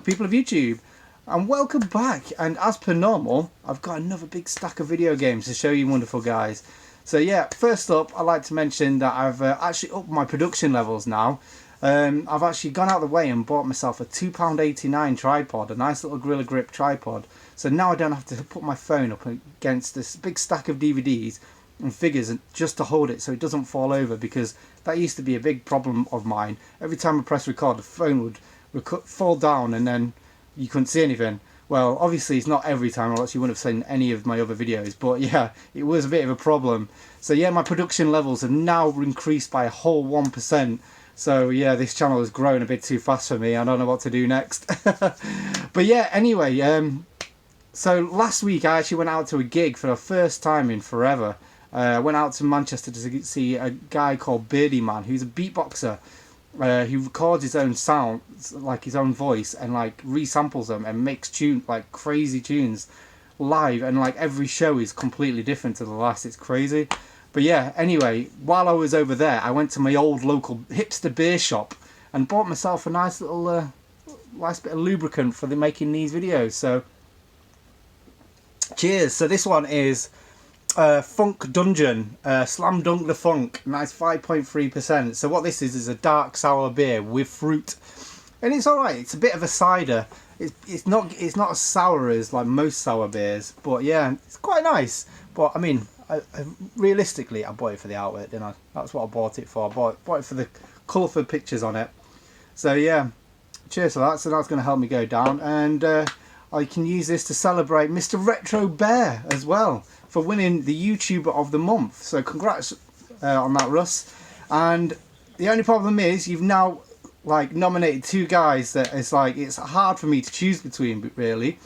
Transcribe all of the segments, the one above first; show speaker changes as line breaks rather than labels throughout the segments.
people of YouTube, and welcome back. And as per normal, I've got another big stack of video games to show you wonderful guys. So yeah, first up, I'd like to mention that I've actually upped my production levels now. I've actually gone out of the way and bought myself a £2.89 tripod, a nice little Gorilla Grip tripod. So now I don't have to put my phone up against this big stack of DVDs and figures just to hold it so it doesn't fall over, because that used to be a big problem of mine. Every time I press record, the phone would fall down and then you couldn't see anything. Well, obviously it's not every time, or else you wouldn't have seen any of my other videos, but yeah, it was a bit of a problem. So yeah, my production levels have now increased by a whole 1%. So yeah, this channel has grown a bit too fast for me. I don't know what to do next. But yeah, anyway, so last week I actually went out to a gig for the first time in forever. I went out to Manchester to see a guy called Beardy Man, who's a beatboxer. He records his own sound, like his own voice, and like resamples them and makes like crazy tunes live, and like every show is completely different to the last. It's crazy. But yeah, anyway, while I was over there, I went to my old local hipster beer shop and bought myself a nice little nice bit of lubricant for making these videos. So cheers. So this one is Funk Dungeon, Slam Dunk the Funk, nice 5.3%. So what this is a dark sour beer with fruit, and it's all right. It's a bit of a cider. It's not as sour as like most sour beers, but yeah, it's quite nice. But I mean, realistically, I bought it for the outlet, didn't I? That's what I bought it for. I bought it for the colourful pictures on it. So yeah, cheers for that. So that's going to help me go down, and I can use this to celebrate Mr. Retro Bear as well for winning the YouTuber of the month. So congrats on that, Russ. And the only problem is you've now like nominated two guys that it's hard for me to choose between, really.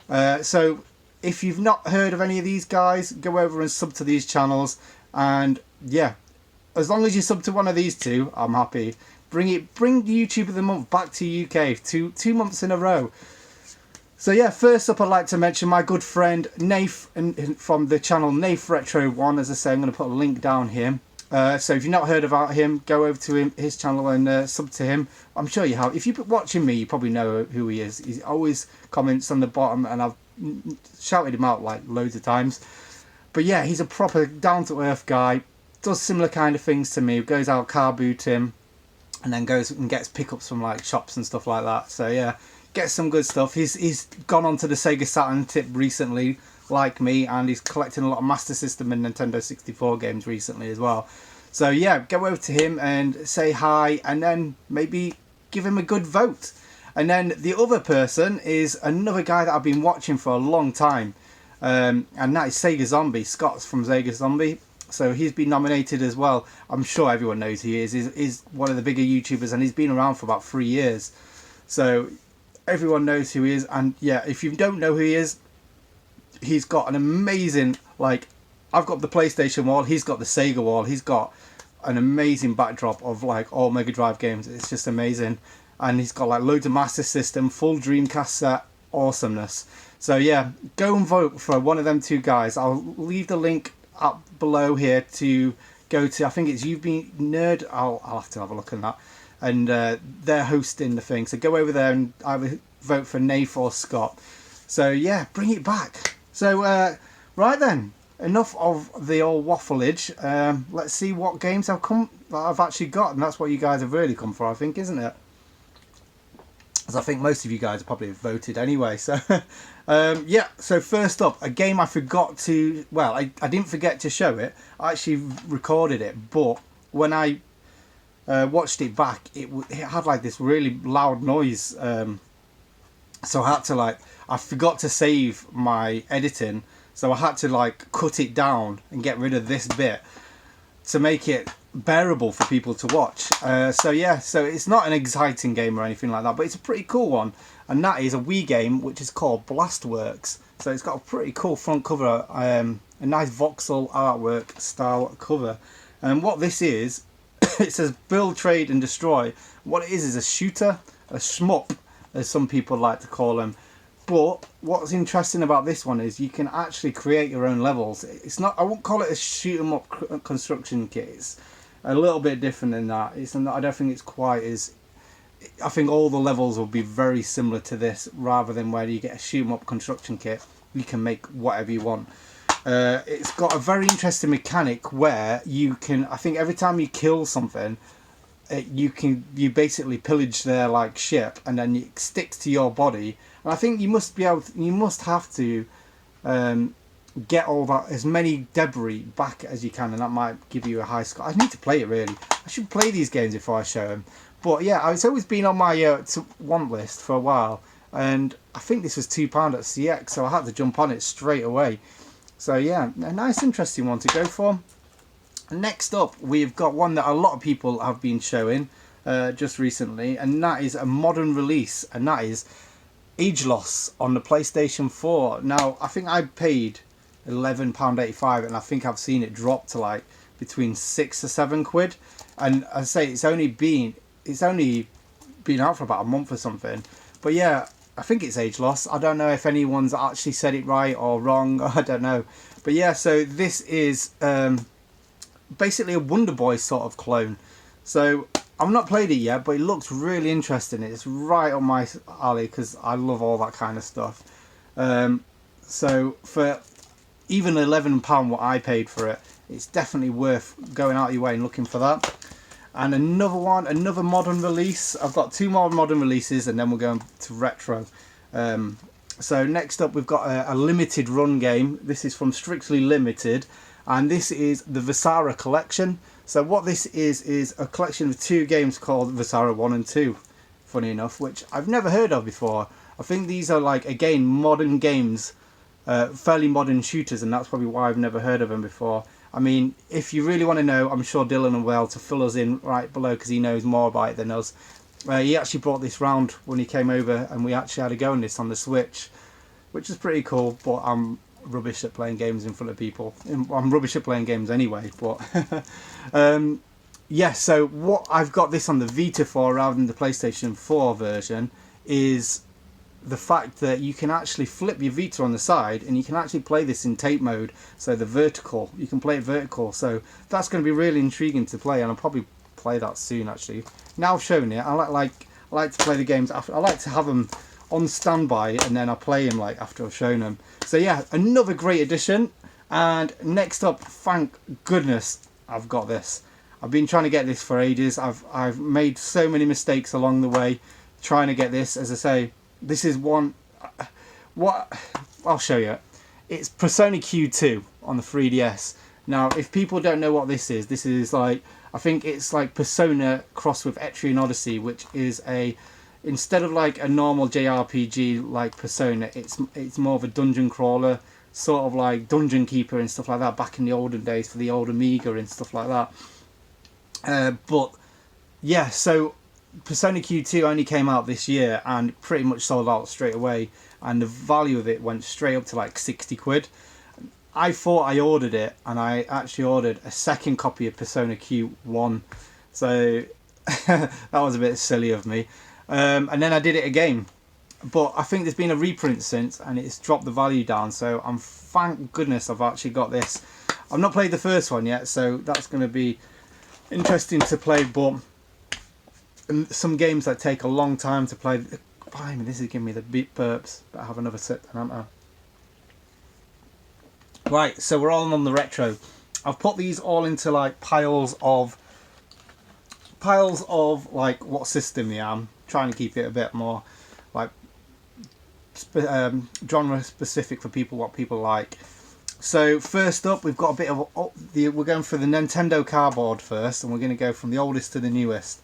So if you've not heard of any of these guys, go over and sub to these channels, and yeah, as long as you sub to one of these two, I'm happy. Bring the YouTuber of the month back to UK 2 months in a row. So yeah, first up I'd like to mention my good friend Nath from the channel Nath Retro 1. As I say, I'm going to put a link down here. So if you've not heard about him, go over to his channel and sub to him. I'm sure you have. If you're watching me, you probably know who he is. He always comments on the bottom, and I've shouted him out like loads of times. But yeah, he's a proper down-to-earth guy. Does similar kind of things to me. Goes out car booting, and then goes and gets pickups from like shops and stuff like that. So yeah, gets some good stuff. He's gone on to the Sega Saturn tip recently, like me, and he's collecting a lot of Master System and Nintendo 64 games recently as well. So yeah, go over to him and say hi, and then maybe give him a good vote. And then the other person is another guy that I've been watching for a long time, and that is Sega Zombie. Scott's from Sega Zombie. So he's been nominated as well. I'm sure everyone knows who he is. He's one of the bigger YouTubers, and he's been around for about 3 years. So everyone knows who he is. And yeah, if you don't know who he is, he's got an amazing, like, I've got the PlayStation wall, he's got the Sega wall, he's got an amazing backdrop of like all Mega Drive games. It's just amazing. And he's got like loads of Master System, full Dreamcast set, awesomeness. So yeah, go and vote for one of them two guys. I'll leave the link up below here to go to. I think it's You've Been Nerd. I'll have to have a look at that. And they're hosting the thing. So go over there and either vote for Nath or Scott. So yeah, bring it back. So right then, enough of the old waffleage. Let's see what games I've actually got, and that's what you guys have really come for, I think, isn't it? As I think most of you guys probably have voted anyway. So yeah, so first up, a game I forgot to, well, I didn't forget to show it. I actually recorded it, but when I watched it back, it had like this really loud noise. So I had to I forgot to save my editing, so I had to like cut it down and get rid of this bit to make it bearable for people to watch. So yeah, so it's not an exciting game or anything like that, but it's a pretty cool one, and that is a Wii game which is called Blastworks. So it's got a pretty cool front cover, a nice voxel artwork style cover, and what this is, it says build, trade and destroy. What it is a shooter, a shmup as some people like to call them. But what's interesting about this one is you can actually create your own levels. It's not, I won't call it a shoot 'em up construction kit. It's a little bit different than that. It's not, I don't think it's quite as I think all the levels will be very similar to this, rather than where you get a shoot 'em up construction kit. You can make whatever you want. It's got a very interesting mechanic where you can, I think every time you kill something, you basically pillage their like ship, and then it sticks to your body. And I think you must have to get all that, as many debris back as you can, and that might give you a high score. I need to play it really. I should play these games before I show them. But yeah, it's always been on my to want list for a while, and I think this was £2 at CX, so I had to jump on it straight away. So yeah, a nice interesting one to go for. Next up, we've got one that a lot of people have been showing just recently, and that is a modern release, and that is Ageless on the PlayStation 4. Now, I think I paid £11.85, and I think I've seen it drop to like between £6 or £7. And I say it's only been out for about a month or something. But yeah, I think it's Ageless. I don't know if anyone's actually said it right or wrong. I don't know. But yeah, so this is basically a Wonder Boy sort of clone. So I've not played it yet, but it looks really interesting. It's right on my alley because I love all that kind of stuff. So for even £11 what I paid for it, it's definitely worth going out of your way and looking for that. And another modern release. I've got two more modern releases, and then we're going to retro. So next up, we've got a limited run game. This is from Strictly Limited, and this is the Visara collection. So what this is a collection of two games called Visara 1 and 2, funny enough, which I've never heard of before. I think these are like, again, modern games, fairly modern shooters, and that's probably why I've never heard of them before. I mean, if you really want to know, I'm sure Dylan will be able to fill us in right below because he knows more about it than us. He actually brought this round when he came over, and we actually had a go on this on the Switch, which is pretty cool, but I'm rubbish at playing games in front of people. I'm rubbish at playing games anyway, but yeah, so what I've got this on the Vita for rather than the PlayStation 4 version is the fact that you can actually flip your Vita on the side, and you can actually play this in tape mode, so the vertical, you can play it vertical. So that's going to be really intriguing to play, and I'll probably play that soon actually. Now I've shown it, I like to play the games after. I like to have them on standby, and then I play them like after I've shown them. So yeah, another great addition. And next up, thank goodness I've got this. I've been trying to get this for ages. I've made so many mistakes along the way trying to get this. As I say, this is one, what I'll show you. It's Persona Q2 on the 3DS. Now, if people don't know what this is like, I think it's like Persona crossed with Etrian Odyssey, which is instead of like a normal JRPG like Persona, it's more of a dungeon crawler, sort of like Dungeon Keeper and stuff like that back in the olden days for the old Amiga and stuff like that. But yeah, so Persona Q2 only came out this year and pretty much sold out straight away, and the value of it went straight up to like £60. I thought I ordered it, and I actually ordered a second copy of Persona Q1, so that was a bit silly of me. And then I did it again, but I think there's been a reprint since, and it's dropped the value down, so thank goodness I've actually got this. I've not played the first one yet, so that's going to be interesting to play, but some games that take a long time to play. Blimey, this is giving me the beat burps, but I have another sip, don't I? Right, so we're all on the retro. I've put these all into like piles of like what system they are. I'm trying to keep it a bit more like genre specific for people, what people like. So first up, we've got a bit of we're going for the Nintendo cardboard first, and we're going to go from the oldest to the newest.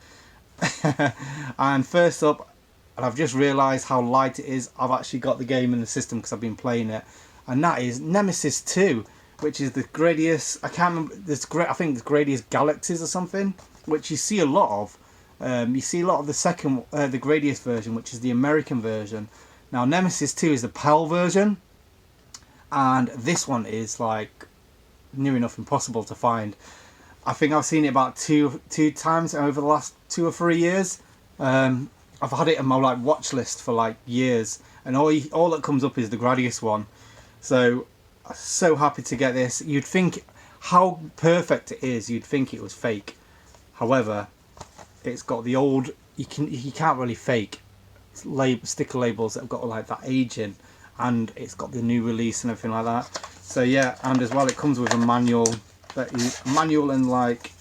And first up, and I've just realised how light it is, I've actually got the game in the system because I've been playing it, and that is Nemesis 2, which is the Gradius, I think it's Gradius Galaxies or something, which you see a lot of. You see a lot of the the Gradius version, which is the American version. Now Nemesis 2 is the PAL version, and this one is like near enough impossible to find. I think I've seen it about two times over the last 2 or 3 years. I've had it on my like watch list for like years, and all that comes up is the Gradius one. So happy to get this. You'd think how perfect it is, you'd think it was fake. However, it's got the old you can't really fake sticker labels that have got like that aging, and it's got the new release and everything like that. So yeah, and as well it comes with a manual, and like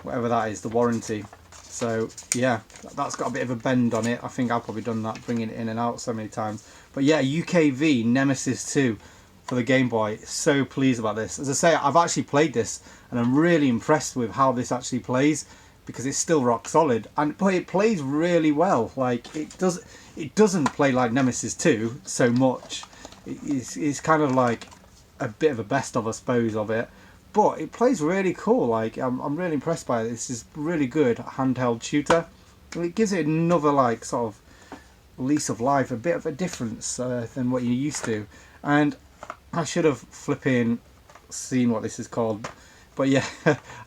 whatever that is, the warranty. So yeah, that's got a bit of a bend on it. I think I've probably done that, bringing it in and out so many times. But yeah, UKV Nemesis 2 for the Game Boy. So pleased about this. As I say, I've actually played this and I'm really impressed with how this actually plays, because it's still rock solid, and it plays really well. Like it doesn't play like Nemesis 2 so much. It's kind of like a bit of a best of, I suppose, of it. But it plays really cool. Like I'm really impressed by it. This is really good handheld shooter. And it gives it another like sort of lease of life, a bit of a difference than what you're used to. And I should have flipping seen what this is called. But yeah,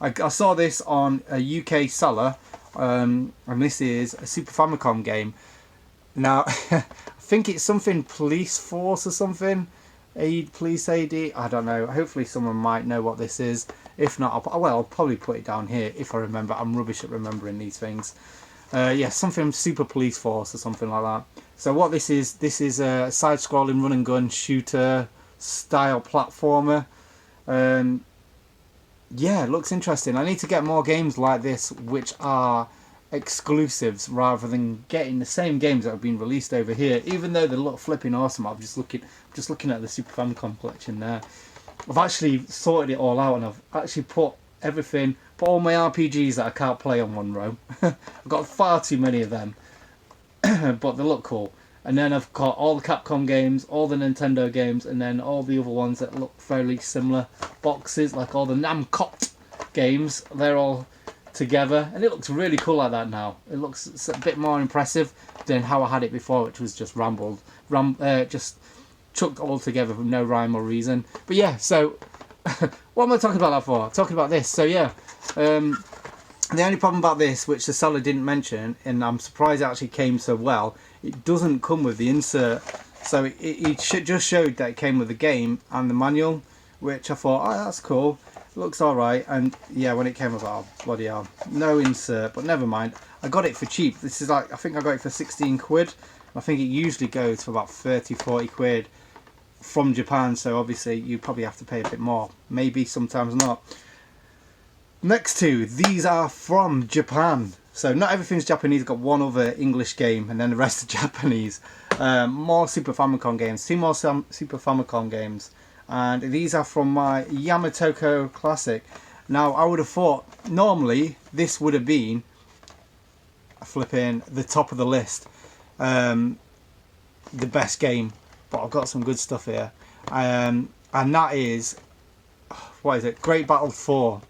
I saw this on a UK seller, and this is a Super Famicom game. Now, I think it's something Police Force or something. Police AD, I don't know. Hopefully someone might know what this is. If not, I'll probably put it down here if I remember. I'm rubbish at remembering these things. Yeah, something Super Police Force or something like that. So what this is a side-scrolling run and gun shooter style platformer. Yeah, it looks interesting. I need to get more games like this which are exclusives rather than getting the same games that have been released over here, even though they look flipping awesome. I'm just looking at the Super Famicom collection there. I've actually sorted it all out, and I've actually put all my RPGs that I can't play on one row. I've got far too many of them, but they look cool. And then I've got all the Capcom games, all the Nintendo games, and then all the other ones that look fairly similar boxes, like all the Namco games. They're all together, and it looks really cool like that now. It looks a bit more impressive than how I had it before, which was just just chucked all together for no rhyme or reason. But yeah, so what am I talking about that for? I'm talking about this. So yeah, the only problem about this, which the seller didn't mention, and I'm surprised it actually came so well, it doesn't come with the insert. So it just showed that it came with the game and the manual, which I thought, oh, that's cool. Looks alright. And yeah, when it came with, oh bloody hell, no insert, but never mind. I got it for cheap. This is like, I think I got it for 16 quid. I think it usually goes for about 30-40 quid from Japan, so obviously you probably have to pay a bit more. Maybe, sometimes not. Next two, these are from Japan. So not everything's Japanese. Got one other English game and then the rest are Japanese. More Super Famicom games. Two more Super Famicom games. And these are from my Yamatoko Classic. Now I would have thought normally this would have been flipping the top of the list. The best game. But I've got some good stuff here. And that is, what is it? Great Battle 4.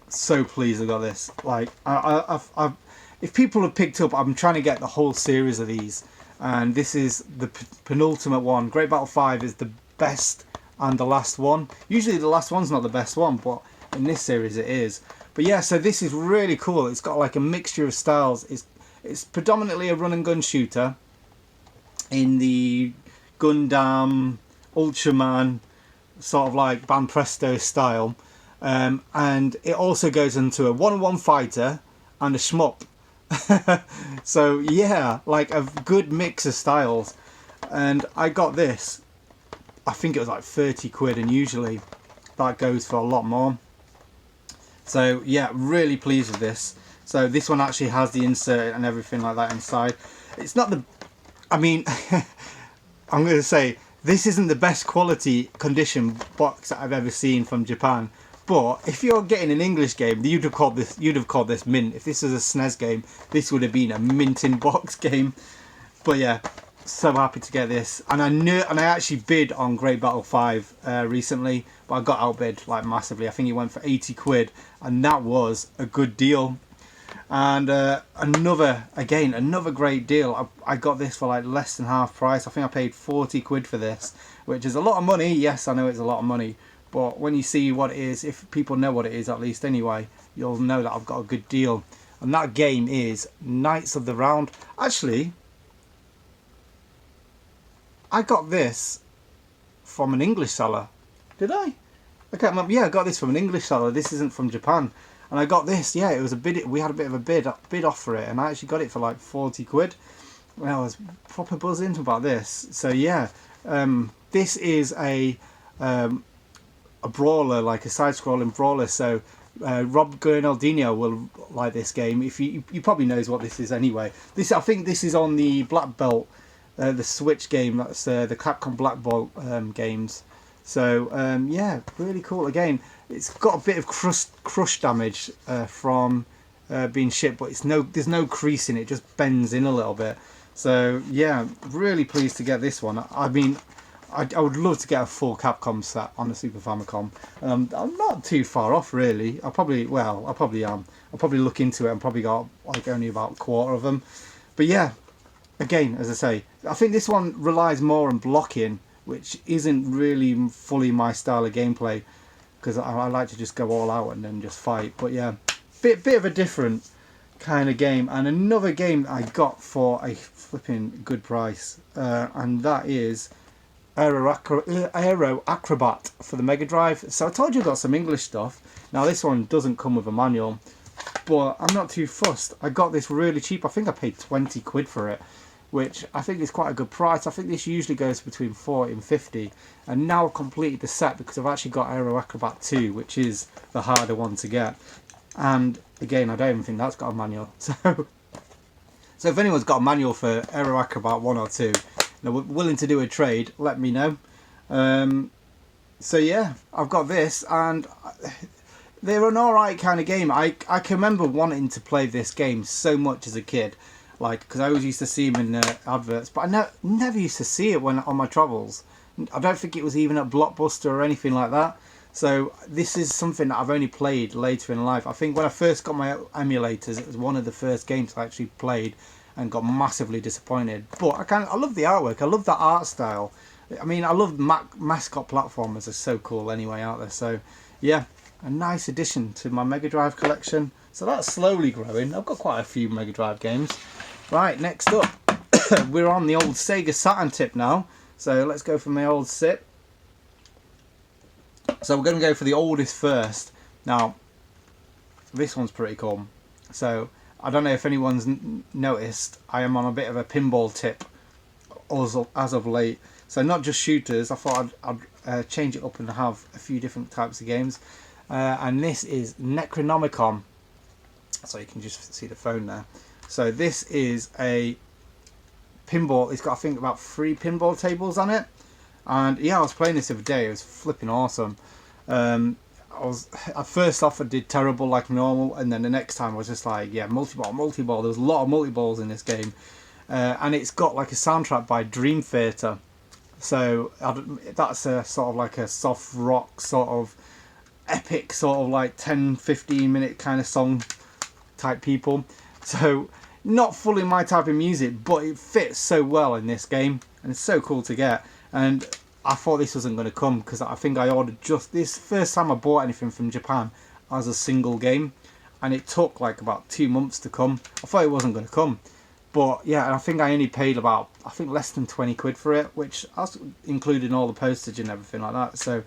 So pleased I got this. Like, I've if people have picked up, I'm trying to get the whole series of these, and this is the penultimate one. Great Battle 5 is the best and the last one. Usually the last one's not the best one, but in this series it is. But yeah, so this is really cool. It's got like a mixture of styles. It's predominantly a run and gun shooter in the Gundam, Ultraman, sort of like Banpresto style. And it also goes into a one-on-one fighter and a shmup. So yeah, like a good mix of styles. And I got this, I think it was like 30 quid, and usually that goes for a lot more. So yeah, really pleased with this. So this one actually has the insert and everything like that inside. It's not the, I mean, I'm going to say this isn't the best quality condition box that I've ever seen from Japan. But if you're getting an English game, you'd have called this mint. If this was a SNES game, this would have been a mint in box game. But yeah, so happy to get this. And I actually bid on Great Battle 5 recently, but I got outbid like massively. I think it went for 80 quid, and that was a good deal. And another great deal. I got this for like less than half price. I think I paid 40 quid for this, which is a lot of money. Yes, I know it's a lot of money. But when you see what it is, if people know what it is at least anyway, you'll know that I've got a good deal. And that game is Knights of the Round. Actually, I got this from an English seller. Did I? I can't remember. Yeah, I got this from an English seller. This isn't from Japan. And I got this, yeah, it was a bid, we had a bit of a bid off for it, and I actually got it for like 40 quid. And I was proper buzzing about this. So yeah, this is a brawler, like a side-scrolling brawler. So Rob Gurnaldinho will like this game. If you probably knows what this is anyway. I think this is on the Black Belt, the Switch game. That's the Capcom Black Belt games. So yeah, really cool. Again, it's got a bit of crush damage from being shipped, but there's no crease in it. It just bends in a little bit. So yeah, really pleased to get this one. I mean, I would love to get a full Capcom set on the Super Famicom. I'm not too far off really. I probably am. I'll probably look into it and probably got like only about a quarter of them. But yeah, again, as I say, I think this one relies more on blocking, which isn't really fully my style of gameplay, because I like to just go all out and then just fight. But yeah, bit of a different kind of game. And another game I got for a flipping good price, and that is Aero Acrobat for the Mega Drive. So I told you I got some English stuff. Now this one doesn't come with a manual, but I'm not too fussed. I got this really cheap. I think I paid 20 quid for it, which I think is quite a good price. I think this usually goes between 40 and 50. And now I've completed the set because I've actually got Aero Acrobat 2, which is the harder one to get. And again, I don't even think that's got a manual. So if anyone's got a manual for Aero Acrobat 1 or 2, and are willing to do a trade, let me know. So yeah, I've got this, and they're an alright kind of game. I can remember wanting to play this game so much as a kid, like, because I always used to see them in the adverts, but I never used to see it when on my travels. I don't think it was even at Blockbuster or anything like that. So this is something that I've only played later in life. I think when I first got my emulators, it was one of the first games I actually played and got massively disappointed. But I love the artwork. I love that art style. I mean, I love mascot platformers. Are so cool anyway, aren't they? So yeah, a nice addition to my Mega Drive collection. So that's slowly growing. I've got quite a few Mega Drive games. Right, next up, we're on the old Sega Saturn tip now. So let's go for my old SIP. So we're going to go for the oldest first. Now, this one's pretty cool. So I don't know if anyone's noticed, I am on a bit of a pinball tip as of late. So not just shooters, I thought I'd change it up and have a few different types of games. And this is Necronomicon. So you can just see the phone there. So this is a pinball. It's got, I think, about 3 pinball tables on it. And yeah, I was playing this the other day. It was flipping awesome. At first off I did terrible like normal, and then the next time I was just like, yeah, multi-ball. There's a lot of multi-balls in this game. And it's got like a soundtrack by Dream Theater. So that's a sort of like a soft rock, sort of epic, sort of like 10-15 minute kind of song type people. So not fully my type of music, but it fits so well in this game, and it's so cool to get. And I thought this wasn't going to come, because I think I ordered just this first time I bought anything from Japan as a single game, and it took like about 2 months to come. I thought it wasn't going to come, but yeah, I think I only paid about, I think, less than 20 quid for it, which I was including all the postage and everything like that. So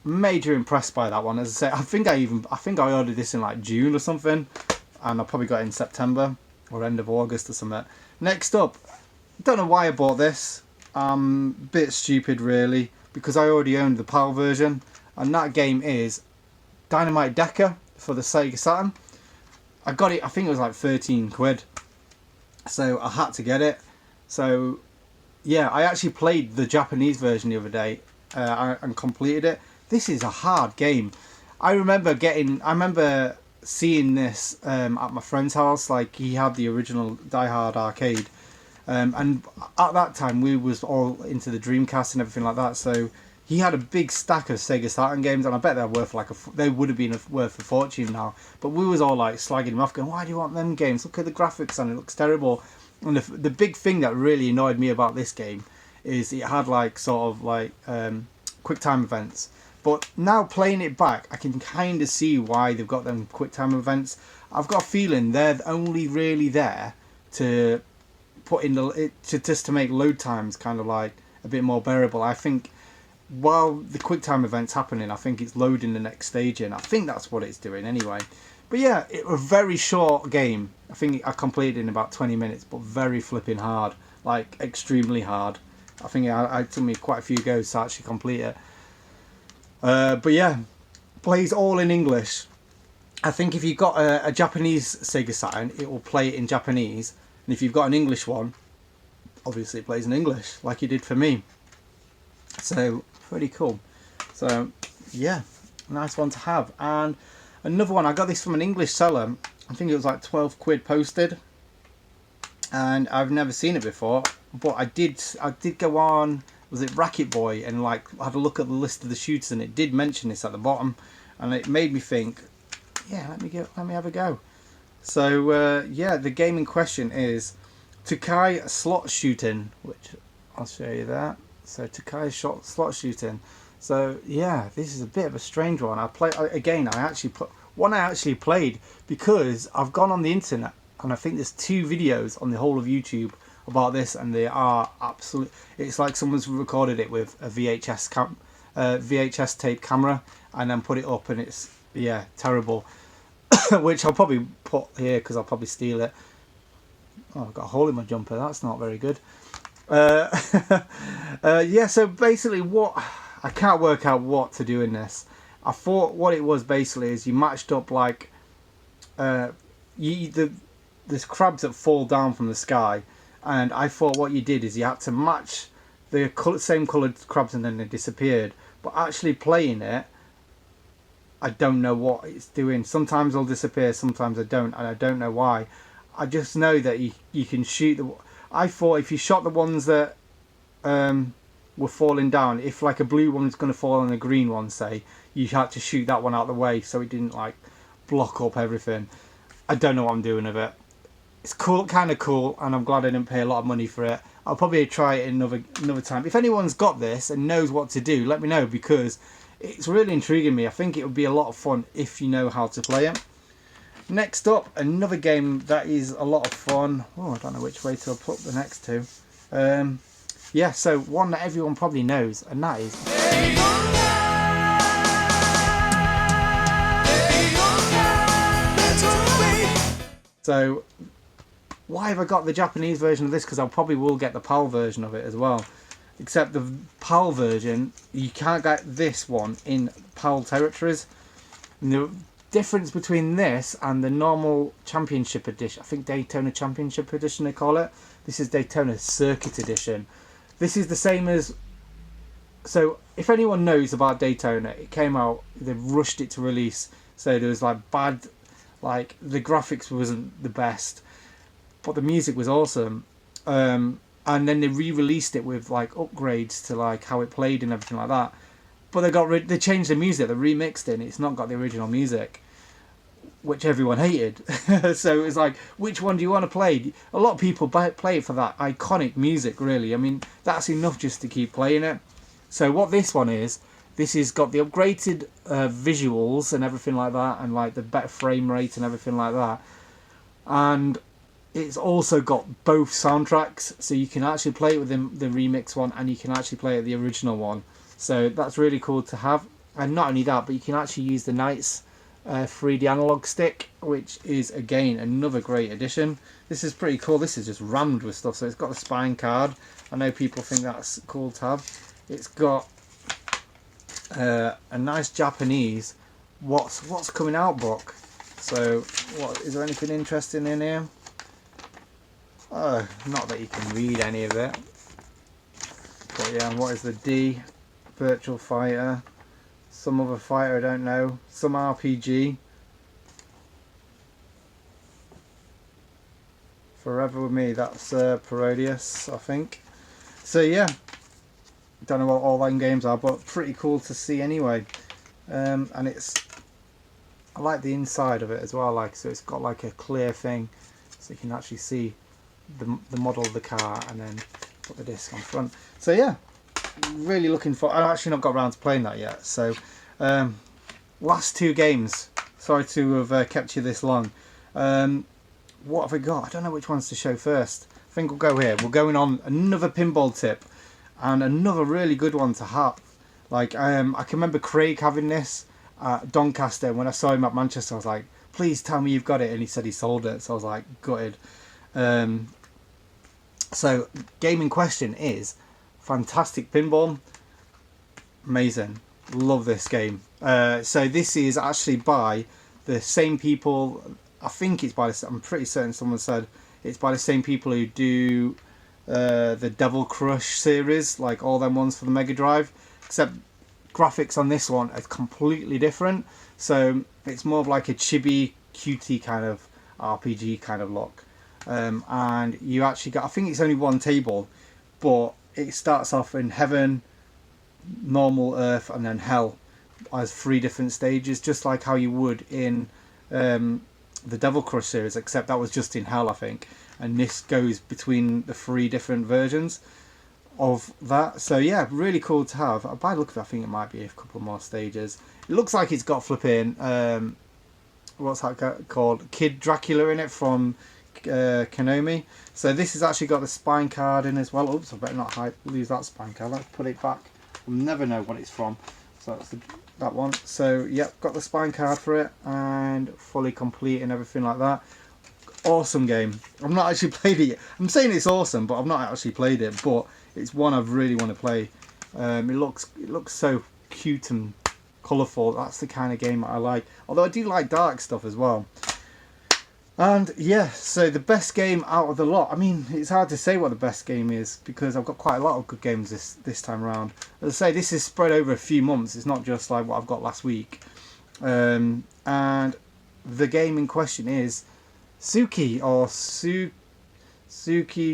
major impressed by that one. As I say, I think I ordered this in like June or something, and I probably got it in September or end of August or something. Next up, don't know why I bought this. Bit stupid really, because I already owned the PAL version, and that game is Dynamite Decker for the Sega Saturn. I got it, I think it was like 13 quid, so I had to get it. So yeah, I actually played the Japanese version the other day and completed it. This is a hard game. I remember seeing this at my friend's house. Like, he had the original Die Hard arcade. And at that time we was all into the Dreamcast and everything like that, so he had a big stack of Sega Saturn games, and I bet they're worth like they would have been worth a fortune now. But we was all like slagging him off, going, "Why do you want them games? Look at the graphics on it, looks terrible." And the big thing that really annoyed me about this game is it had like sort of like quick time events. But now playing it back, I can kind of see why they've got them quick time events. I've got a feeling they're only really there to put in just to make load times kind of like a bit more bearable. I think while the QuickTime event's happening, I think it's loading the next stage in. I think that's what it's doing anyway. But yeah, it was a very short game. I think I completed in about 20 minutes, but very flipping hard, like extremely hard. I think it took me quite a few goes to actually complete it. But yeah, plays all in English. I think if you've got a Japanese Sega Saturn, it will play it in Japanese. And if you've got an English one, obviously it plays in English, like it did for me. So, pretty cool. So, yeah, nice one to have. And another one, I got this from an English seller. I think it was like 12 quid posted. And I've never seen it before. But I did go on, was it Racket Boy? And like, had a look at the list of the shooters, and it did mention this at the bottom. And it made me think, yeah, let me have a go. So yeah, the game in question is Tokai Slot Shooting, which I'll show you that. So Tokai Slot Shooting. So yeah, this is a bit of a strange one. I actually played because I've gone on the internet and I think there's 2 videos on the whole of YouTube about this, and they are absolute. It's like someone's recorded it with a VHS tape camera and then put it up, and it's, yeah, terrible. Which I'll probably put here because I'll probably steal it. Oh, I've got a hole in my jumper. That's not very good. Yeah, so basically I can't work out what to do in this. I thought what it was basically is you matched up like there's crabs that fall down from the sky, and I thought what you did is you had to match the same coloured crabs and then they disappeared. But actually playing it, I don't know what it's doing. Sometimes they'll disappear, sometimes they don't, and I don't know why. I just know that you can shoot the... I thought if you shot the ones that were falling down, if like a blue one's going to fall on a green one, say, you had to shoot that one out of the way so it didn't like block up everything. I don't know what I'm doing with it. It's cool, kind of cool, and I'm glad I didn't pay a lot of money for it. I'll probably try it another time. If anyone's got this and knows what to do, let me know, because it's really intriguing me. I think it would be a lot of fun if you know how to play it. Next up, another game that is a lot of fun. Oh, I don't know which way to put the next two. Yeah, so one that everyone probably knows, and that is... So, why have I got the Japanese version of this? Because I probably will get the PAL version of it as well. Except the PAL version, you can't get this one in PAL territories. And the difference between this and the normal Championship Edition, I think Daytona Championship Edition they call it. This is Daytona Circuit Edition. This is the same as... So, if anyone knows about Daytona, it came out, they rushed it to release. So there was like bad... Like, the graphics wasn't the best, but the music was awesome. And then they re-released it with like upgrades to like how it played and everything like that. But they changed the music, they remixed it, and it's not got the original music, which everyone hated. So it was like, which one do you want to play? A lot of people play it for that iconic music, really. I mean, that's enough just to keep playing it. So what this one is, this has got the upgraded visuals and everything like that, and like the better frame rate and everything like that. And it's also got both soundtracks, so you can actually play it with the remix one, and you can actually play it the original one. So that's really cool to have. And not only that, but you can actually use the Naths 3D analog stick, which is again another great addition. This is pretty cool. This is just rammed with stuff. So it's got a spine card. I know people think that's cool to have. It's got a nice Japanese what's coming out book. So what is there anything interesting in here? Not that you can read any of it, but yeah, what is the D? Virtual Fighter, some other fighter I don't know, some RPG, Forever With Me, that's Parodius, I think. So yeah, don't know what all them games are, but pretty cool to see anyway. And I like the inside of it as well, like, so it's got like a clear thing, so you can actually see the model of the car, and then put the disc on front. So yeah, really looking for... I've actually not got around to playing that yet. So last 2 games. Sorry to have kept you this long. What have we got? I don't know which ones to show first. I think we'll go here. We're going on another pinball tip, and another really good one to have. Like I can remember Craig having this at Doncaster, and when I saw him at Manchester I was like, please tell me you've got it, and he said he sold it, so I was like gutted. So game in question is fantastic pinball, amazing, love this game. So this is actually by the same people, I think it's by the, I'm pretty certain someone said it's by the same people who do the Devil Crush series, like all them ones for the Mega Drive, except graphics on this one are completely different. So it's more of like a chibi cutie kind of RPG kind of look. And you actually got, I think it's only one table, but it starts off in heaven, normal earth, and then hell as 3 different stages, just like how you would in the Devil Crush series, except that was just in hell, I think, and this goes between the 3 different versions of that. So yeah, really cool to have. By the look of it, I think it might be a couple more stages. It looks like it's got flipping what's that called, Kid Dracula in it from Konami. So this has actually got the spine card in as well. Oops, I better not lose that spine card. Let's put it back. We'll never know what it's from. So that's that one. So yep, got the spine card for it and fully complete and everything like that. Awesome game. I've not actually played it yet. I'm saying it's awesome, but I've not actually played it. But it's one I really want to play. It looks so cute and colourful. That's the kind of game I like. Although I do like dark stuff as well. And yeah, so the best game out of the lot. I mean, it's hard to say what the best game is because I've got quite a lot of good games this time around. As I say, this is spread over a few months. It's not just like what I've got last week. And the game in question is Sookie or Sookie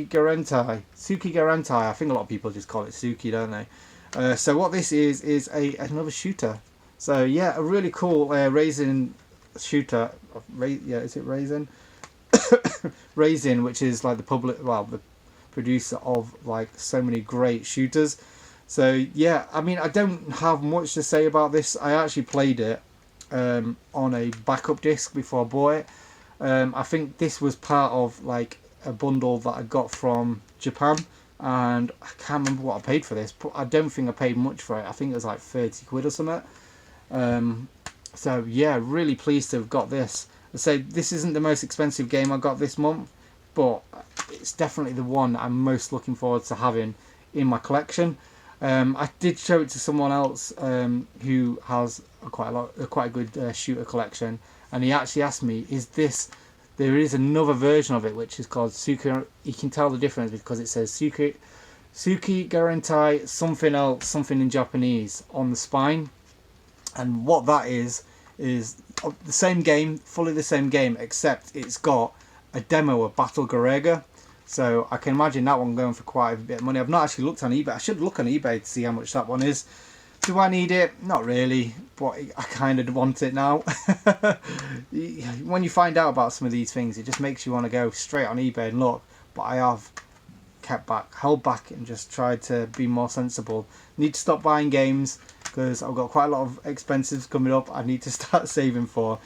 Guarantee. Sookie Guarantee. I think a lot of people just call it Sookie, don't they? So what this is another shooter. So yeah, a really cool raisin shooter. Yeah, is it Raisin? Raisin, which is like the producer of like so many great shooters. So yeah, I mean, I don't have much to say about this. I actually played it on a backup disc before I bought it. I think this was part of like a bundle that I got from Japan, and I can't remember what I paid for this, but I don't think I paid much for it. I think it was like 30 quid or something. So yeah, really pleased to have got this. I say this isn't the most expensive game I got this month, but it's definitely the one I'm most looking forward to having in my collection. I did show it to someone else who has quite a good shooter collection, and he actually asked me, there is another version of it which is called Sookie. You can tell the difference because it says Sookie Guarantee something else, something in Japanese on the spine. And what that is the same game, fully the same game, except it's got a demo of Battle Garega. So I can imagine that one going for quite a bit of money. I've not actually looked on eBay. I should look on eBay to see how much that one is. Do I need it? Not really, but I kind of want it now. When you find out about some of these things, it just makes you want to go straight on eBay and look. But I have held back and just tried to be more sensible. Need to stop buying games because I've got quite a lot of expenses coming up I need to start saving for.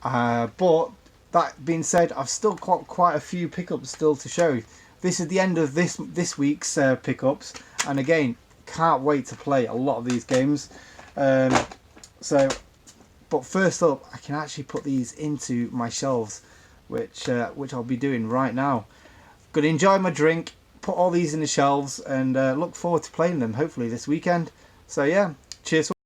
But that being said, I've still got quite a few pickups still to show. This is the end of this week's pickups, and again, can't wait to play a lot of these games. But first up, I can actually put these into my shelves, which I'll be doing right now. Gonna enjoy my drink, put all these in the shelves, and look forward to playing them hopefully this weekend. So yeah, cheers.